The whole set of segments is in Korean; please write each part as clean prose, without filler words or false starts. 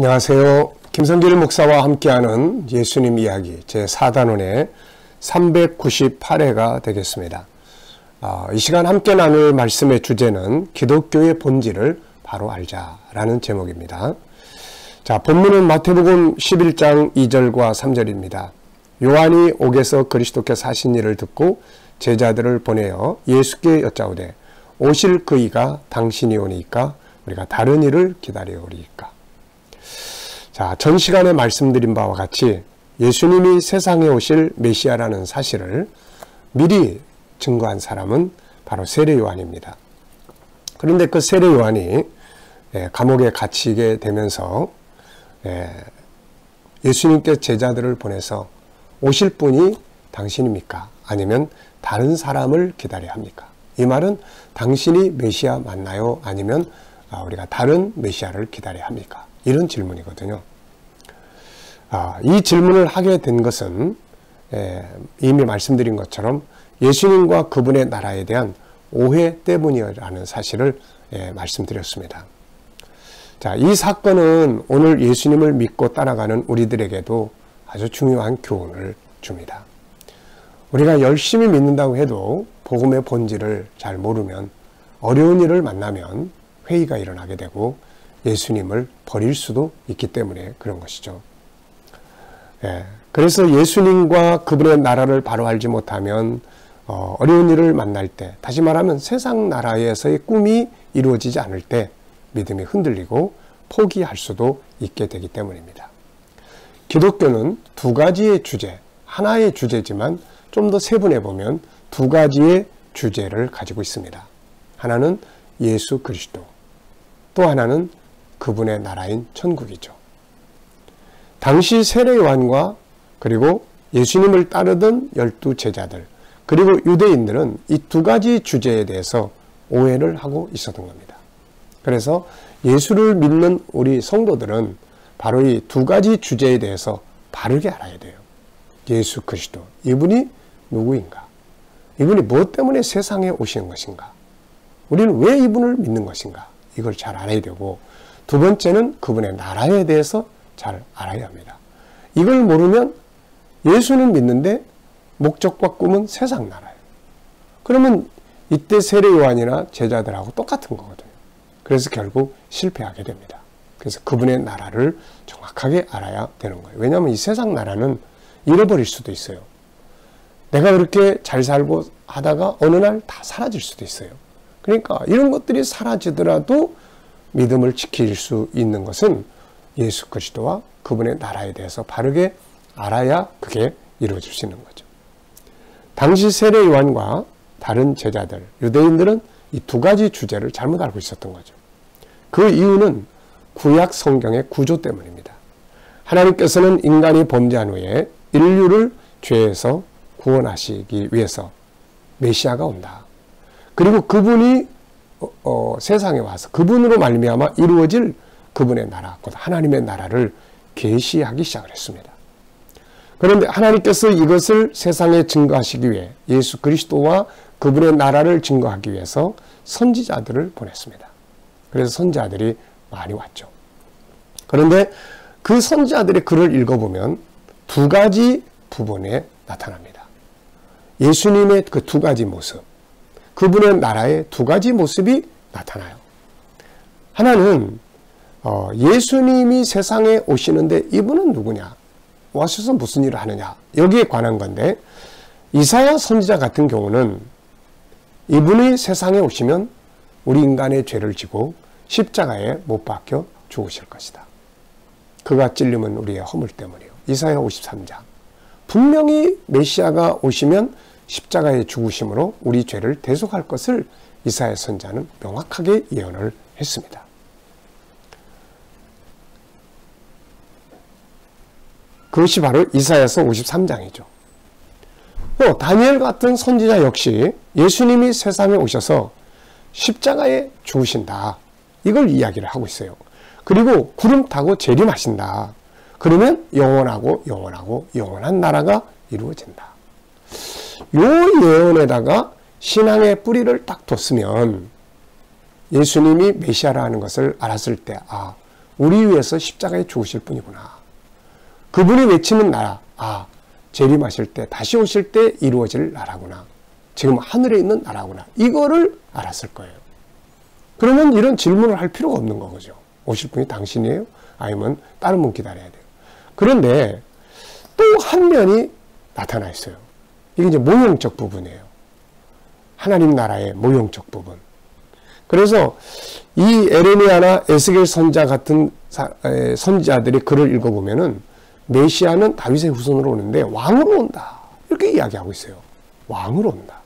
안녕하세요. 김성길 목사와 함께하는 예수님 이야기 제4단원의 398회가 되겠습니다. 이 시간 함께 나눌 말씀의 주제는 기독교의 본질을 바로 알자라는 제목입니다. 자, 본문은 마태복음 11장 2절과 3절입니다. 요한이 옥에서 그리스도께서 하신 일을 듣고 제자들을 보내어 예수께 여짜오되 오실 그이가 당신이 오니까 우리가 다른 일을 기다려오리이까. 자, 전 시간에 말씀드린 바와 같이 예수님이 세상에 오실 메시아라는 사실을 미리 증거한 사람은 바로 세례 요한입니다. 그런데 그 세례 요한이 감옥에 갇히게 되면서 예수님께 제자들을 보내서 오실 분이 당신입니까? 아니면 다른 사람을 기다려야 합니까? 이 말은 당신이 메시아 맞나요? 아니면 우리가 다른 메시아를 기다려야 합니까? 이런 질문이거든요. 이 질문을 하게 된 것은 이미 말씀드린 것처럼 예수님과 그분의 나라에 대한 오해 때문이라는 사실을 말씀드렸습니다. 자, 이 사건은 오늘 예수님을 믿고 따라가는 우리들에게도 아주 중요한 교훈을 줍니다. 우리가 열심히 믿는다고 해도 복음의 본질을 잘 모르면 어려운 일을 만나면 회의가 일어나게 되고 예수님을 버릴 수도 있기 때문에 그런 것이죠. 그래서 예수님과 그분의 나라를 바로 알지 못하면 어려운 일을 만날 때, 다시 말하면 세상 나라에서의 꿈이 이루어지지 않을 때 믿음이 흔들리고 포기할 수도 있게 되기 때문입니다. 기독교는 두 가지의 주제, 하나의 주제지만 좀 더 세분해 보면 두 가지의 주제를 가지고 있습니다. 하나는 예수 그리스도, 또 하나는 그분의 나라인 천국이죠. 당시 세례 요한과 그리고 예수님을 따르던 12 제자들, 그리고 유대인들은 이 두 가지 주제에 대해서 오해를 하고 있었던 겁니다. 그래서 예수를 믿는 우리 성도들은 바로 이 두 가지 주제에 대해서 바르게 알아야 돼요. 예수 그리스도, 이분이 누구인가? 이분이 무엇 때문에 세상에 오시는 것인가? 우리는 왜 이분을 믿는 것인가? 이걸 잘 알아야 되고, 두 번째는 그분의 나라에 대해서 잘 알아야 합니다. 이걸 모르면 예수는 믿는데 목적과 꿈은 세상 나라예요. 그러면 이때 세례 요한이나 제자들하고 똑같은 거거든요. 그래서 결국 실패하게 됩니다. 그래서 그분의 나라를 정확하게 알아야 되는 거예요. 왜냐하면 이 세상 나라는 잃어버릴 수도 있어요. 내가 그렇게 잘 살고 하다가 어느 날 다 사라질 수도 있어요. 그러니까 이런 것들이 사라지더라도 믿음을 지킬 수 있는 것은 예수 그리스도와 그분의 나라에 대해서 바르게 알아야 그게 이루어질 수 있는 거죠. 당시 세례 요한과 다른 제자들, 유대인들은 이 두 가지 주제를 잘못 알고 있었던 거죠. 그 이유는 구약 성경의 구조 때문입니다. 하나님께서는 인간이 범죄한 후에 인류를 죄에서 구원하시기 위해서 메시아가 온다. 그리고 그분이 세상에 와서 그분으로 말미암아 이루어질 그분의 나라, 곧 하나님의 나라를 계시하기 시작을 했습니다. 그런데 하나님께서 이것을 세상에 증거하시기 위해 예수 그리스도와 그분의 나라를 증거하기 위해서 선지자들을 보냈습니다. 그래서 선지자들이 많이 왔죠. 그런데 그 선지자들의 글을 읽어보면 두 가지 부분에 나타납니다. 예수님의 그 두 가지 모습, 그분의 나라의 두 가지 모습이 나타나요. 하나는 예수님이 세상에 오시는데 이분은 누구냐? 와셔서 무슨 일을 하느냐? 여기에 관한 건데, 이사야 선지자 같은 경우는 이분이 세상에 오시면 우리 인간의 죄를 지고 십자가에 못 박혀 죽으실 것이다. 그가 찔림은 우리의 허물 때문이요. 이사야 53장. 분명히 메시아가 오시면 십자가에 죽으심으로 우리 죄를 대속할 것을 이사야 선지자는 명확하게 예언을 했습니다. 그것이 바로 이사야서 53장이죠. 또 다니엘 같은 선지자 역시 예수님이 세상에 오셔서 십자가에 죽으신다. 이걸 이야기를 하고 있어요. 그리고 구름 타고 재림하신다. 그러면 영원하고 영원하고 영원한 나라가 이루어진다. 요 예언에다가 신앙의 뿌리를 딱 뒀으면 예수님이 메시아라는 것을 알았을 때, 우리 위해서 십자가에 죽으실 분이구나. 그분이 외치는 나라, 재림하실 때, 다시 오실 때 이루어질 나라구나. 지금 하늘에 있는 나라구나. 이거를 알았을 거예요. 그러면 이런 질문을 할 필요가 없는 거죠. 오실 분이 당신이에요? 아니면 다른 분 기다려야 돼요. 그런데 또 한 면이 나타나 있어요. 이게 이제 모형적 부분이에요. 하나님 나라의 모형적 부분. 그래서 이 에레미야나 에스겔 선자 같은 선지자들이 글을 읽어보면은 메시아는 다윗의 후손으로 오는데 왕으로 온다. 이렇게 이야기하고 있어요. 왕으로 온다.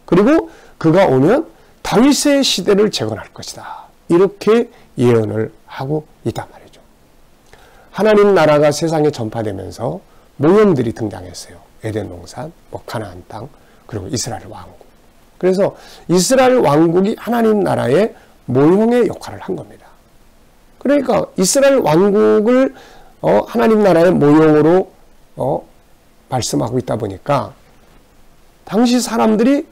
그리고 그가 오면 다윗의 시대를 재건할 것이다. 이렇게 예언을 하고 있단 말이죠. 하나님 나라가 세상에 전파되면서 모형들이 등장했어요. 에덴 동산, 가나안 땅, 그리고 이스라엘 왕국. 그래서 이스라엘 왕국이 하나님 나라의 모형의 역할을 한 겁니다. 그러니까 이스라엘 왕국을 하나님 나라의 모형으로 말씀하고 있다 보니까 당시 사람들이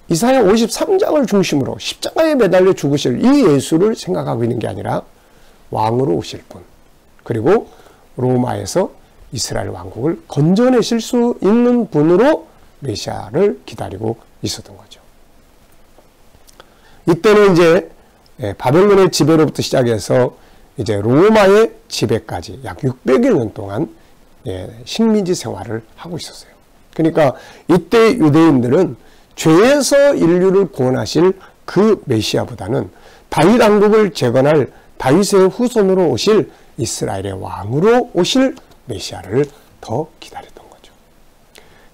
이사야 53장을 중심으로 십자가에 매달려 죽으실 이 예수를 생각하고 있는 게 아니라 왕으로 오실 분, 그리고 로마에서 이스라엘 왕국을 건져내실 수 있는 분으로 메시아를 기다리고 있었던 거죠. 이때는 이제 바벨론의 지배로부터 시작해서 이제 로마의 지배까지 약 600여 년 동안 식민지 생활을 하고 있었어요. 그러니까 이때 유대인들은 죄에서 인류를 구원하실 그 메시아보다는 다윗 왕국을 재건할 다윗의 후손으로 오실 이스라엘의 왕으로 오실 메시아를 더 기다렸던 거죠.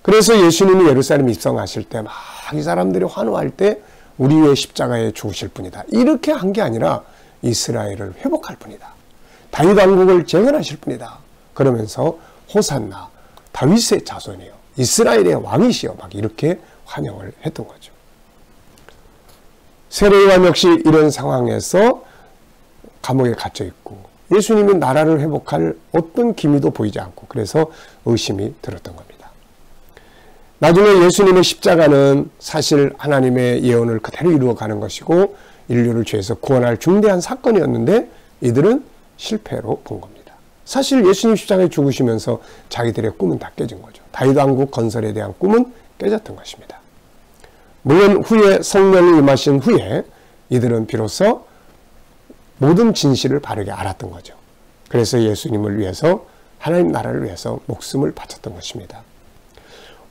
그래서 예수님이 예루살렘 입성하실 때 막 이 사람들이 환호할 때 우리 위해 십자가에 죽으실 분이다. 이렇게 한 게 아니라 이스라엘을 회복할 분이다. 다윗 왕국을 재건하실 분이다. 그러면서 호산나, 다윗의 자손이요, 이스라엘의 왕이시여, 막 이렇게 환영을 했던 거죠. 세례요한 역시 이런 상황에서 감옥에 갇혀 있고 예수님이 나라를 회복할 어떤 기미도 보이지 않고 그래서 의심이 들었던 겁니다. 나중에 예수님의 십자가는 사실 하나님의 예언을 그대로 이루어가는 것이고 인류를 죄에서 구원할 중대한 사건이었는데 이들은 실패로 본 겁니다. 사실 예수님 십자가에 죽으시면서 자기들의 꿈은 다 깨진 거죠. 다윗 왕국 건설에 대한 꿈은 깨졌던 것입니다. 물론 후에 성령이 임하신 후에 이들은 비로소 모든 진실을 바르게 알았던 거죠. 그래서 예수님을 위해서, 하나님 나라를 위해서 목숨을 바쳤던 것입니다.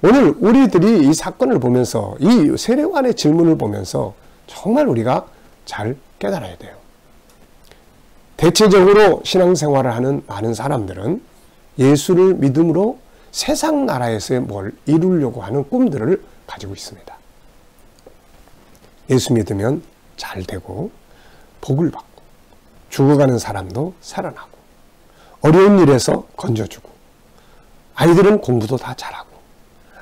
오늘 우리들이 이 사건을 보면서, 이 세례요한의 질문을 보면서 정말 우리가 잘 깨달아야 돼요. 대체적으로 신앙생활을 하는 많은 사람들은 예수를 믿음으로 세상 나라에서 뭘 이루려고 하는 꿈들을 가지고 있습니다. 예수 믿으면 잘 되고 복을 받고 죽어가는 사람도 살아나고 어려운 일에서 건져주고 아이들은 공부도 다 잘하고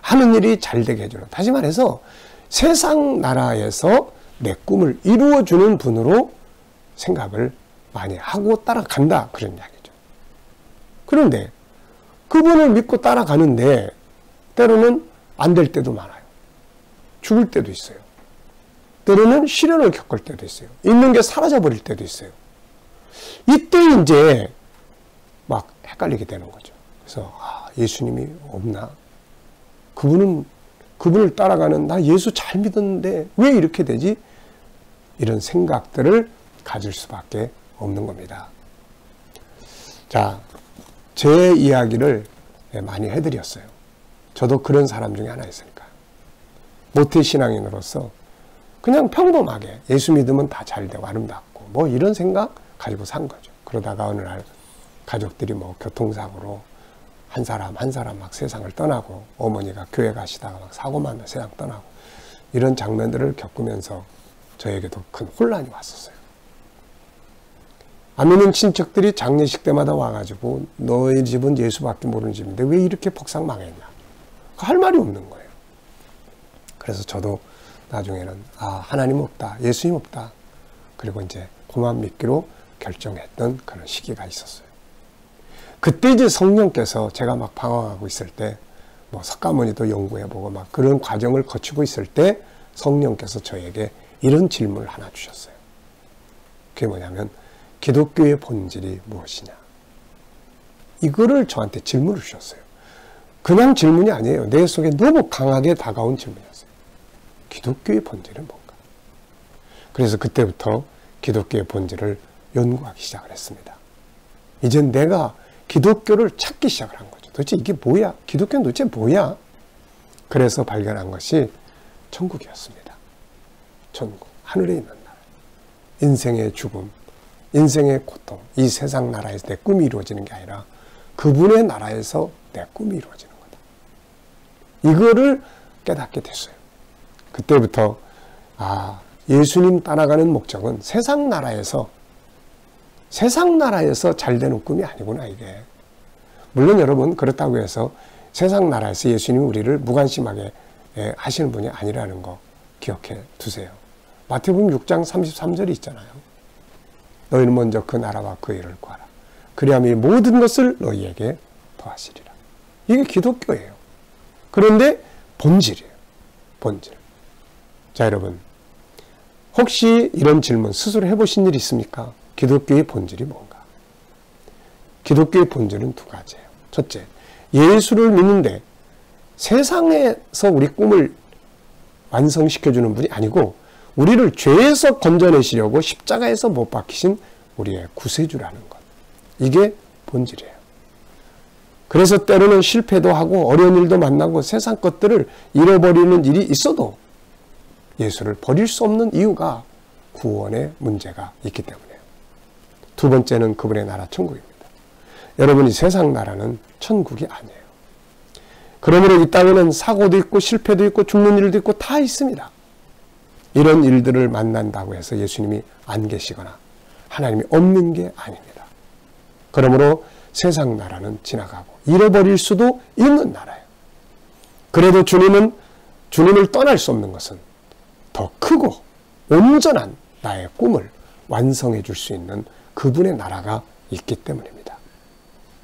하는 일이 잘 되게 해주는, 다시 말해서 세상 나라에서 내 꿈을 이루어주는 분으로 생각을 많이 하고 따라간다, 그런 이야기죠. 그런데 그분을 믿고 따라가는데 때로는 안 될 때도 많아요. 죽을 때도 있어요. 때로는 시련을 겪을 때도 있어요. 있는 게 사라져버릴 때도 있어요. 이때 이제 막 헷갈리게 되는 거죠. 그래서 예수님이 없나? 그분을 따라가는, 나 예수 잘 믿었는데 왜 이렇게 되지? 이런 생각들을 가질 수밖에 없는 겁니다. 자, 제 이야기를 많이 해드렸어요. 저도 그런 사람 중에 하나였으니까. 모태신앙인으로서 그냥 평범하게 예수 믿으면 다 잘 되고 아름답고 뭐 이런 생각 가지고 산 거죠. 그러다가 어느 날 가족들이 뭐 교통사고로 한 사람 막 세상을 떠나고, 어머니가 교회 가시다가 막 사고만 나 세상 떠나고, 이런 장면들을 겪으면서 저에게도 큰 혼란이 왔었어요. 안 믿는 친척들이 장례식 때마다 와가지고 너희 집은 예수밖에 모르는 집인데 왜 이렇게 폭삭 망했냐, 할 말이 없는 거예요. 그래서 저도 나중에는 하나님 없다, 예수님 없다, 그리고 이제 그만 믿기로 결정했던 그런 시기가 있었어요. 그때 이제 성령께서, 제가 막 방황하고 있을 때, 뭐 석가모니도 연구해보고 막 그런 과정을 거치고 있을 때 성령께서 저에게 이런 질문을 하나 주셨어요. 그게 뭐냐면, 기독교의 본질이 무엇이냐? 이거를 저한테 질문을 주셨어요. 그냥 질문이 아니에요. 내 속에 너무 강하게 다가온 질문이었어요. 기독교의 본질은 뭔가? 그래서 그때부터 기독교의 본질을 연구하기 시작을 했습니다. 이젠 내가 기독교를 찾기 시작을 한 거죠. 도대체 이게 뭐야? 기독교는 도대체 뭐야? 그래서 발견한 것이 천국이었습니다. 천국, 하늘에 있는 나라. 인생의 죽음, 인생의 고통, 이 세상 나라에서 내 꿈이 이루어지는 게 아니라 그분의 나라에서 내 꿈이 이루어지는 거다. 이거를 깨닫게 됐어요. 그때부터 예수님 따라가는 목적은 세상 나라에서 잘 되는 꿈이 아니구나 이게. 물론 여러분 그렇다고 해서 세상 나라에서 예수님이 우리를 무관심하게 하시는 분이 아니라는 거 기억해 두세요. 마태복음 6장 33절이 있잖아요. 너희는 먼저 그 나라와 그 일을 구하라. 그리하면 이 모든 것을 너희에게 더하시리라. 이게 기독교예요. 그런데 본질이에요. 본질. 자, 여러분. 혹시 이런 질문 스스로 해보신 일 있습니까? 기독교의 본질이 뭔가? 기독교의 본질은 두 가지예요. 첫째, 예수를 믿는데 세상에서 우리 꿈을 완성시켜주는 분이 아니고 우리를 죄에서 건져내시려고 십자가에서 못 박히신 우리의 구세주라는 것. 이게 본질이에요. 그래서 때로는 실패도 하고 어려운 일도 만나고 세상 것들을 잃어버리는 일이 있어도 예수를 버릴 수 없는 이유가 구원의 문제가 있기 때문이에요. 두 번째는 그분의 나라 천국입니다. 여러분이 세상 나라는 천국이 아니에요. 그러므로 이 땅에는 사고도 있고 실패도 있고 죽는 일도 있고 다 있습니다. 이런 일들을 만난다고 해서 예수님이 안 계시거나 하나님이 없는 게 아닙니다. 그러므로 세상 나라는 지나가고 잃어버릴 수도 있는 나라예요. 그래도 주님을 떠날 수 없는 것은 더 크고 온전한 나의 꿈을 완성해 줄 수 있는 그분의 나라가 있기 때문입니다.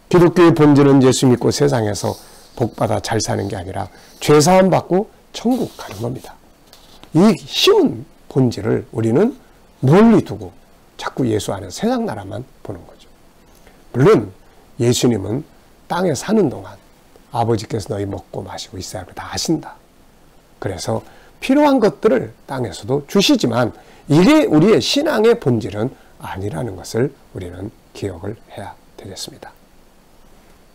기독교의 본질은 예수 믿고 세상에서 복받아 잘 사는 게 아니라 죄사함 받고 천국 가는 겁니다. 이 쉬운 본질을 우리는 멀리 두고 자꾸 예수 안에 세상 나라만 보는 거죠. 물론 예수님은 땅에 사는 동안 아버지께서 너희 먹고 마시고 있어야 할 거 다 아신다. 그래서 필요한 것들을 땅에서도 주시지만 이게 우리의 신앙의 본질은 아니라는 것을 우리는 기억을 해야 되겠습니다.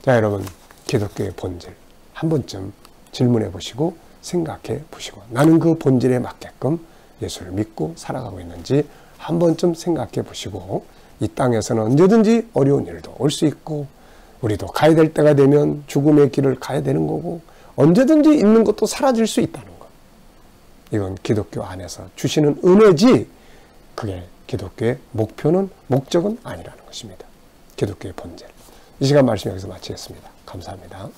자, 여러분, 기독교의 본질 한 번쯤 질문해 보시고 생각해 보시고 나는 그 본질에 맞게끔 예수를 믿고 살아가고 있는지 한 번쯤 생각해 보시고 이 땅에서는 언제든지 어려운 일도 올 수 있고 우리도 가야 될 때가 되면 죽음의 길을 가야 되는 거고 언제든지 있는 것도 사라질 수 있다는 것. 이건 기독교 안에서 주시는 은혜지 그게 기독교의 목적은 아니라는 것입니다. 기독교의 본질. 이 시간 말씀 여기서 마치겠습니다. 감사합니다.